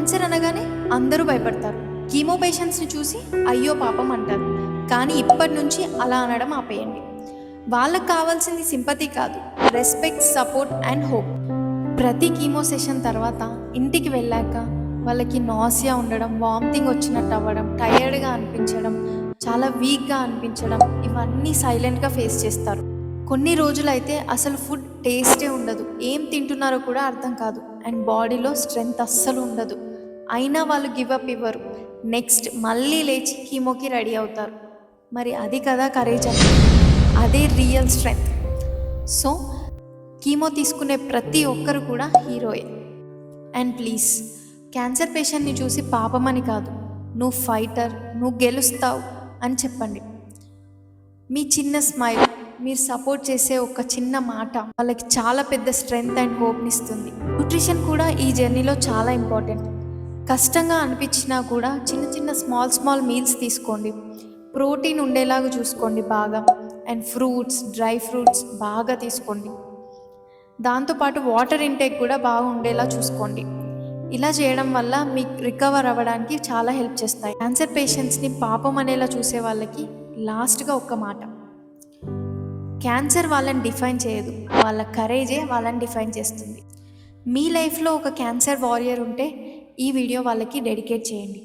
Cancer అనగానే అందరూ భయపడతారు. కీమో పేషెంట్స్ని చూసి అయ్యో పాపం అంటారు. కానీ ఇప్పటి నుంచి అలా అనడం ఆపేయండి. వాళ్ళకు కావాల్సింది సింపతి కాదు, రెస్పెక్ట్, సపోర్ట్ అండ్ హోప్. ప్రతి కీమో సెషన్ తర్వాత ఇంటికి వెళ్ళాక వాళ్ళకి నాసియా ఉండడం, వామిటింగ్ వచ్చినట్టు అవ్వడం, టయర్డ్గా అనిపించడం, చాలా వీక్గా అనిపించడం, ఇవన్నీ సైలెంట్గా ఫేస్ చేస్తారు. కొన్ని రోజులైతే అసలు ఫుడ్ టేస్టే ఉండదు, ఏం తింటున్నారో కూడా అర్థం కాదు, అండ్ బాడీలో స్ట్రెంగ్త్ అస్సలు ఉండదు. అయినా వాళ్ళు గివప్ ఇవ్వరు. నెక్స్ట్ మళ్ళీ లేచి కీమోకి రెడీ అవుతారు. మరి అది కదా కరేజ్ అంటే, అదే రియల్ స్ట్రెంగ్త్. సో కీమో తీసుకునే ప్రతి ఒక్కరు కూడా హీరోయే. అండ్ ప్లీజ్, క్యాన్సర్ పేషెంట్ని చూసి పాపమని కాదు, నువ్వు ఫైటర్, నువ్వు గెలుస్తావు అని చెప్పండి. మీ చిన్న స్మైల్, మీరు సపోర్ట్ చేసే ఒక చిన్న మాట వాళ్ళకి చాలా పెద్ద స్ట్రెంగ్త్ అండ్ హోప్ని ఇస్తుంది. న్యూట్రిషన్ కూడా ఈ జర్నీలో చాలా ఇంపార్టెంట్. కష్టంగా అనిపించినా కూడా చిన్న చిన్న స్మాల్ మీల్స్ తీసుకోండి. ప్రోటీన్ ఉండేలాగా చూసుకోండి బాగా, అండ్ ఫ్రూట్స్, డ్రై ఫ్రూట్స్ బాగా తీసుకోండి. దాంతోపాటు వాటర్ ఇంటేక్ కూడా బాగా ఉండేలా చూసుకోండి. ఇలా చేయడం వల్ల మీకు రికవర్ అవ్వడానికి చాలా హెల్ప్ చేస్తాయి. క్యాన్సర్ పేషెంట్స్ని పాపం అనేలా చూసే వాళ్ళకి లాస్ట్గా ఒక్క మాట, క్యాన్సర్ వాళ్ళని డిఫైన్ చేయదు, వాళ్ళ కరేజే వాళ్ళని డిఫైన్ చేస్తుంది. మీ లైఫ్లో ఒక క్యాన్సర్ వారియర్ ఉంటే ఈ వీడియో వాళ్ళకి డెడికేట్ చేయండి.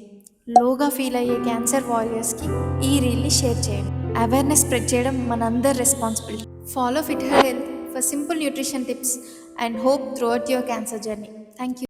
లోగా ఫీల్ అయ్యే క్యాన్సర్ వారియర్స్కి ఈ రీల్ని షేర్ చేయండి. అవేర్నెస్ స్ప్రెడ్ చేయడం మనందరి responsibility. Follow Fit Her Health for simple nutrition tips and hope throughout your cancer journey. Thank you.